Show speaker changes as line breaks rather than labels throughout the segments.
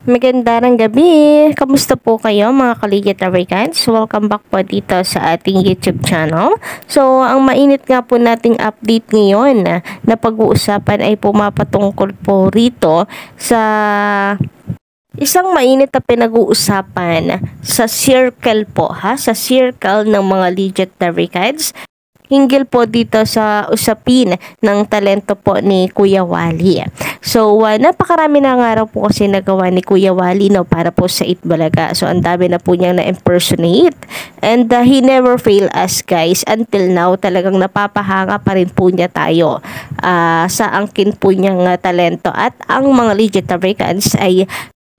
Magandang gabi! Kamusta po kayo mga Kaligit Americans? Welcome back po dito sa ating YouTube channel. So, ang mainit nga po nating update ngayon na pag-uusapan ay pumapatungkol po rito sa isang mainit na pinag-uusapan sa circle po sa circle ng mga legit Americans. Hinggil po dito sa usapin ng talento po ni Kuya Wally. So, napakarami na nga raw po kasi nagawa ni Kuya Wally para po sa Itbulaga. So, ang dami na po niyang na-impersonate. And he never fail us guys. Until now, talagang napapahanga pa rin po niya tayo sa angkin po niyang talento. At ang mga legit Americans ay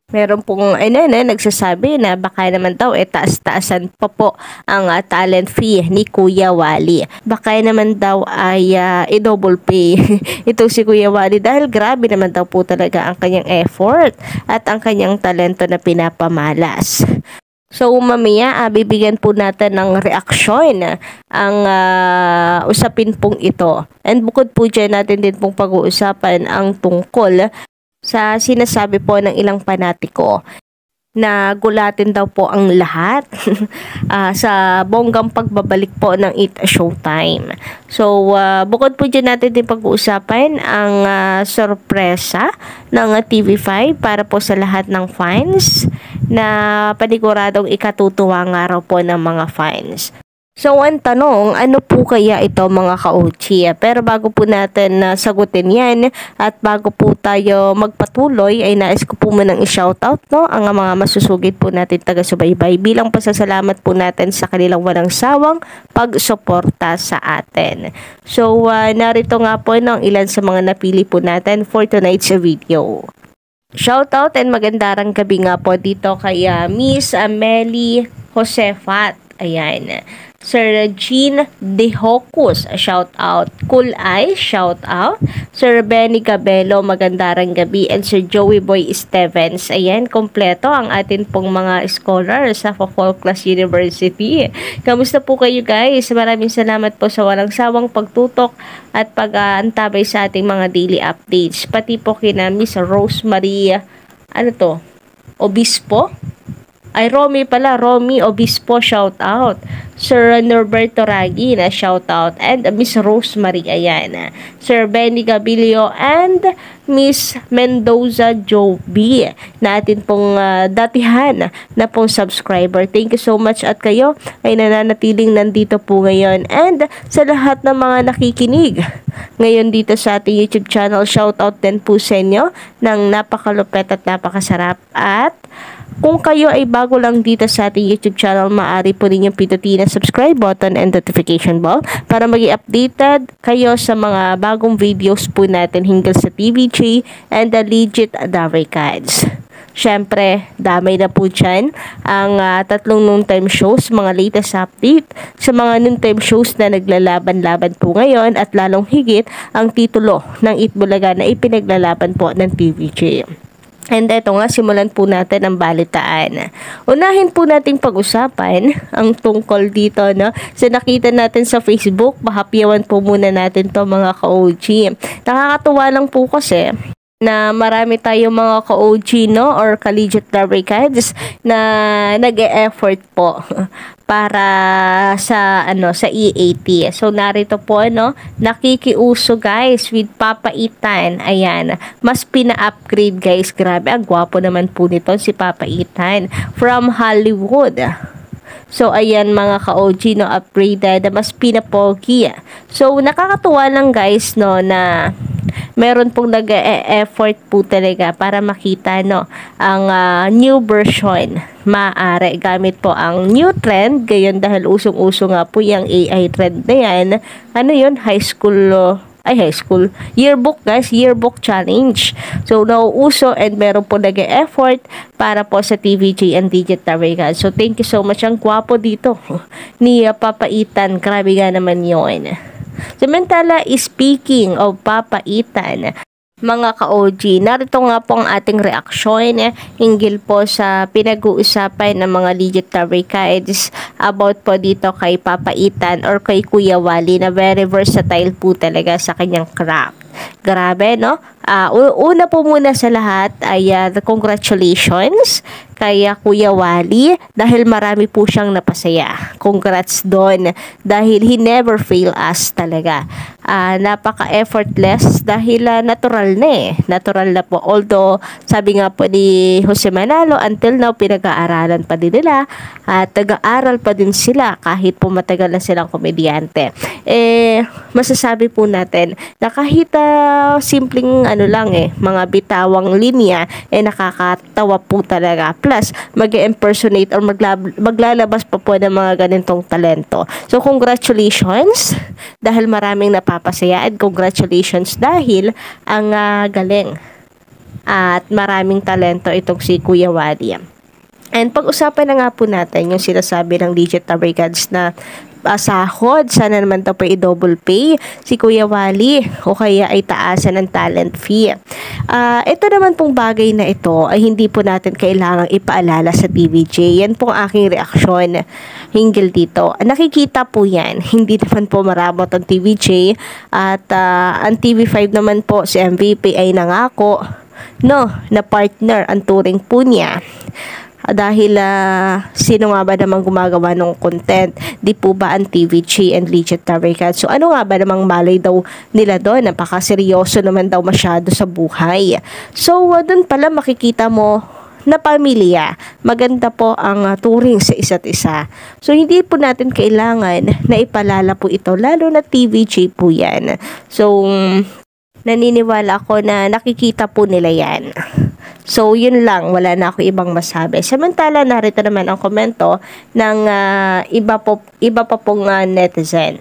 meron pong nagsasabi na baka naman daw taas-taasan pa po ang talent fee ni Kuya Wally. Baka naman daw ay i-double pay itong si Kuya Wally dahil grabe naman daw po talaga ang kanyang effort at ang kanyang talento na pinapamalas. So mamaya bibigyan po natin ng reaksyon ang usapin pong ito. And bukod po dyan natin din pong pag-uusapan ang tungkol sa sinasabi po ng ilang panatiko na gulatin daw po ang lahat sa bonggang pagbabalik po ng Eat Showtime. So, bukod po dyan natin din pag-uusapan ang sorpresa ng TV5 para po sa lahat ng fans na paniguradong ikatutuwa nga raw po ng mga fans. So, ang tanong, ano po kaya ito mga ka-OG? Pero bago po natin sagutin yan at bago po tayo magpatuloy ay nais ko po munang i-shoutout ang mga masusugid po natin taga-subaybay bilang pasasalamat po natin sa kanilang walang sawang pagsuporta sa atin. So, narito nga po ilan sa mga napili po natin for tonight's video. Shoutout and magandang gabi nga po dito kay Miss Amelie Josefat. Ayan. Sir Jean De Hocus, shout out. Cool Eye, shout out. Sir Benny Cabello, magandang gabi. And Sir Joey Boy Stevens. Ayan, kompleto ang atin pong mga scholars sa Fall Class University. Kamusta po kayo guys? Maraming salamat po sa walang sawang pagtutok at pag-aantabay sa ating mga daily updates. Pati po kina Miss Rosemary, Obispo? Ay, Romy Obispo, shout out. Sir Norberto Ragi na shout out. And Miss Rosemary, ayan. Sir Benny Gabilio and Miss Mendoza Joby na atin pong datihan na pong subscriber. Thank you so much at kayo ay nananatiling nandito po ngayon. And sa lahat ng mga nakikinig ngayon dito sa ating YouTube channel, shout out din po sa inyo ng napakalupet at napakasarap. At kung kayo ay bago lang dito sa ating YouTube channel, maaari po ninyong pindutin ang subscribe button and notification bell para maging updated kayo sa mga bagong videos po natin hinggil sa TVJ and the legit Americans. Syempre, damay na po dyan ang tatlong noontime shows, mga latest update sa mga noontime shows na naglalaban-laban po ngayon at lalong higit ang titulo ng Itbulaga na ipinaglalaban po ng TVJ. And eto nga, simulan po natin ang balitaan. Unahin po nating pag-usapan ang tungkol dito, sa nakita natin sa Facebook. Bahapyawan po muna natin to mga ka-OG. Nakakatuwa lang po kasi na marami tayong mga ka-OG or ka-legit Americans na nag-e-effort po para sa sa EAT. So narito po nakikiuso guys with Papa Ethan. Ayan, mas pina-upgrade guys. Grabe, ang gwapo naman po nito si Papa Ethan from Hollywood. So, ayan mga ka-OG, upgraded, mas pinapogi. So, nakakatuwa lang guys, na meron pong nag-e-effort po talaga para makita, ang new version. Maaari gamit po ang new trend, gayon dahil usong-uso nga po yung AI trend na yan. Ano yun? High school yearbook guys, yearbook challenge. So nauuso and meron po nag-e-effort para po sa TVJ and Digit America. So thank you so much, ang gwapo dito ni Papa Ethan, grabe nga naman yun. Samantala, speaking of Papa Ethan, mga ka-OG, narito nga po ang ating reaksyon hinggil po sa pinag-uusapan ng mga legit Americans about po dito kay Papa Ethan or kay Kuya Wally na very versatile po talaga sa kanyang craft. Grabe, Una po muna sa lahat ay congratulations kay Kuya Wally dahil marami po siyang napasaya. Congrats doon dahil he never fail us talaga. Napaka-effortless dahil natural na eh. Natural na po. Although sabi nga po ni Jose Manalo, until now pinag-aaralan pa din nila at nag-aaral pa din sila kahit po matagal na silang komedyante. Masasabi po natin na kahit simpleng lang mga bitawang linya nakakatawa po talaga. Plus, mag-impersonate or maglalabas pa po ng mga ganitong talento. So, congratulations dahil maraming napapasaya at congratulations dahil ang galing at maraming talento itong si Kuya Wally. And pag-usapan na nga po natin yung sinasabi ng Legit Tabrigans na sahod, sana naman ito pa i-double pay si Kuya Wally o kaya ay taasan ng talent fee. Ito naman pong bagay na ito ay hindi po natin kailangang ipaalala sa TVJ. Yan pong aking reaksyon hinggil dito. Nakikita po yan. Hindi naman po maramot ang TVJ at ang TV5 naman po si MVP ay nangako na partner ang turing po niya. Dahil sino nga ba namang gumagawa ng content? Di po ba ang TVJ and Legit Tabrigans? So ano nga ba namang malay daw nila doon? Napakaseryoso naman daw masyado sa buhay. So doon pala makikita mo na pamilya. Maganda po ang turing sa isa't isa. So hindi po natin kailangan na ipalala po ito, lalo na TVJ po yan. So naniniwala ako na nakikita po nila yan. So, yun lang. Wala na ako ibang masabi. Samantala, narito naman ang komento ng iba pa pong netizen.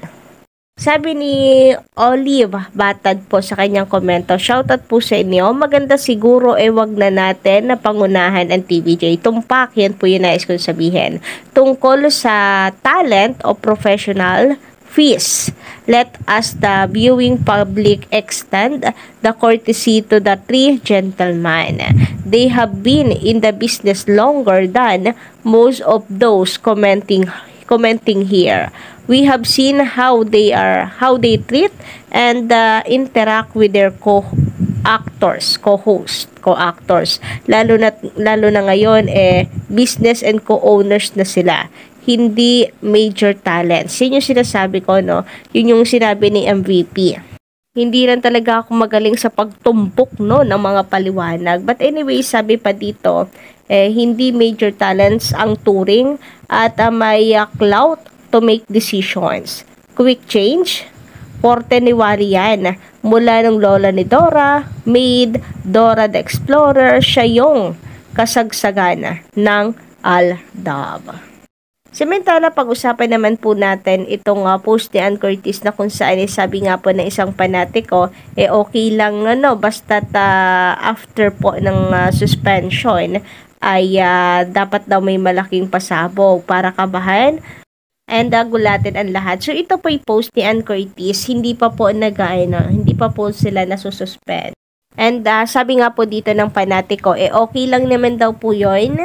Sabi ni Olive Batad po sa kanyang komento, shoutout po sa inyo. Maganda siguro wag na natin na pangunahan ang TVJ. Tumpak, yan po yun nais kong sabihin. Tungkol sa talent o professional fees. Let us the viewing public extend the courtesy to the three gentlemen. They have been in the business longer than most of those commenting here. We have seen how they treat and interact with their co-actors. Lalo na ngayon business and co-owners na sila. Hindi major talents. Yun yung sinasabi ko, no? Yun yung sinabi ni MVP. Hindi lang talaga ako magaling sa pagtumpok, no, ng mga paliwanag. But anyway, sabi pa dito, hindi major talents ang turing at may clout to make decisions. Quick change, forte ni Wally yan. Mula ng lola ni Dora, made Dora the Explorer, siya yung kasagsagan ng Aldab. Samantala, pag-usapan naman po natin itong post ni Ann Curtis na kung saan sabi nga po ng isang panatiko, okay lang basta after po ng suspension ay dapat daw may malaking pasabog para kabahan and gulatin ang lahat. So ito po yung post ni Ann Curtis, hindi pa po sila nasususpend. And sabi nga po dito ng panatiko, okay lang naman daw po yun.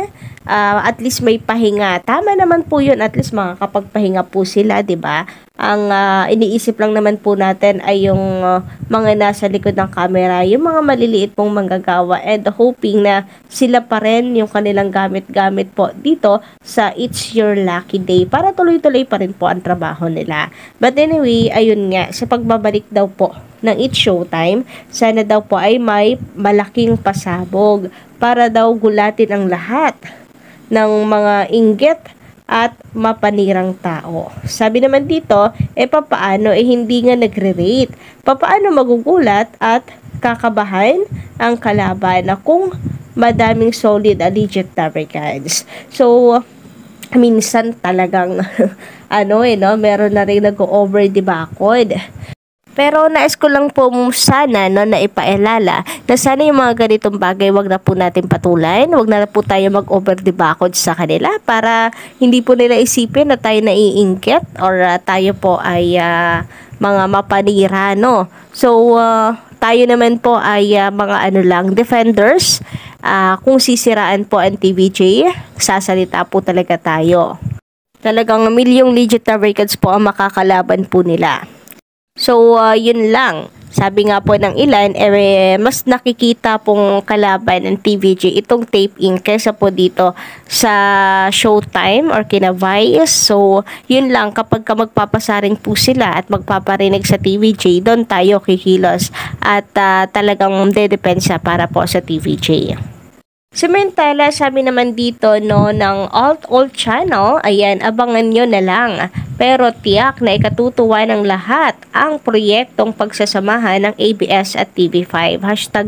At least may pahinga. Tama naman po yun. At least makakapagpahinga po sila, di ba? Ang iniisip lang naman po natin ay yung mga nasa likod ng camera, yung mga maliliit pong manggagawa, and hoping na sila pa rin yung kanilang gamit-gamit po dito sa It's Your Lucky Day para tuloy-tuloy pa rin po ang trabaho nila. But anyway, ayun nga, sa pagbabalik daw po ng It's Showtime, sana daw po ay may malaking pasabog para daw gulatin ang lahat ng mga inggit at mapanirang tao. Sabi naman dito, papaano hindi nga nagre-rate? Papaano magugulat at kakabahan ang kalaban na kung madaming solid Legit Tabrigans? So, minsan talagang meron na rin nag-over dibakod. Pero nais ko lang po sana na ipaalala na sana yung mga ganitong bagay wag na po natin patulan, wag na po tayo mag-over debakod sa kanila para hindi po nila isipin na tayo naiingkit or tayo po ay mga mapanira, no? So, tayo naman po ay mga defenders. Kung sisiraan po ang TVJ, sasalita po talaga tayo. Talagang milyong Legit Tabrigans po ang makakalaban po nila. So, yun lang. Sabi nga po ng ilan, mas nakikita pong kalaban ng TVJ itong tape-in kaysa po dito sa Showtime or kina Vice. So, yun lang, kapag ka magpapasaring po sila at magpaparinig sa TVJ, doon tayo kikilos at talagang dedepensa para po sa TVJ. Samantala, sabi naman dito no ng Alt Channel, ayan, abangan nyo na lang. Pero tiyak na ikatutuwa ng lahat ang proyektong pagsasamahan ng ABS at TV5.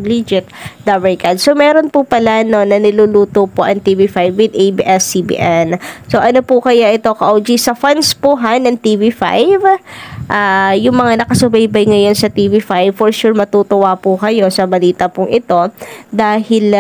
#legit the Record. So, meron po pala no na niluluto po ang TV5 with ABS-CBN. So, ano po kaya ito ka-OG? Sa fans po ng TV5, yung mga nakasubaybay ngayon sa TV5, for sure matutuwa po kayo sa balita pong ito dahil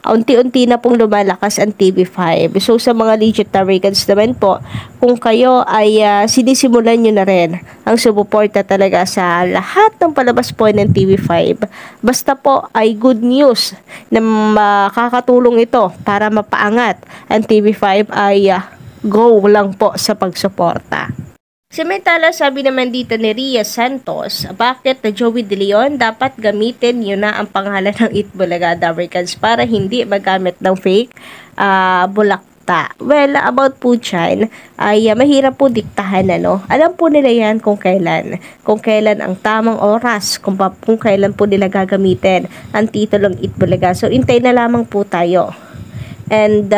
unti-unti na pong lumalakas ang TV5. So, sa mga legit Tarigans naman po, kung kayo ay sinisimulan nyo na rin ang sumuporta talaga sa lahat ng palabas po ng TV5. Basta po ay good news na makakatulong ito para mapaangat ang TV5 ay go lang po sa pagsuporta. Samantala, sabi naman dito ni Ria Santos, bakit na Joey De Leon dapat gamitin yun na ang pangalan ng Itbulaga Dabricans para hindi magamit ng fake bulakta. Well, about po dyan, ay mahirap po diktahan Alam po nila yan kung kailan ang tamang oras, kung kailan po nila gagamitin ang titulong Itbulaga. So, intay na lamang po tayo. And,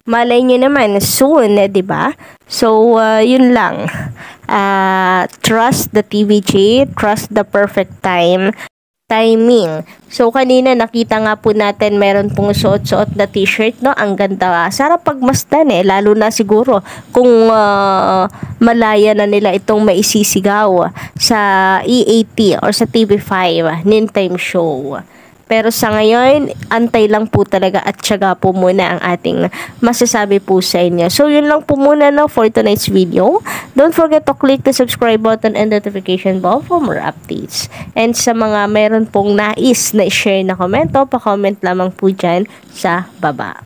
malay nyo naman soon, di ba? So, yun lang. Trust the TVJ, trust the perfect timing. So, kanina nakita nga po natin meron pong suot-suot na t-shirt, no? Ang ganda. Sarap pagmasdan lalo na siguro kung malaya na nila itong maisisigaw sa EAT or sa TV5 noontime show. Pero sa ngayon, antay lang po talaga at tiyaga po muna ang ating masasabi po sa inyo. So, yun lang po muna for tonight's video. Don't forget to click the subscribe button and notification bell for more updates. And sa mga meron pong nais na i-share na komento, pa-comment lamang po dyan sa baba.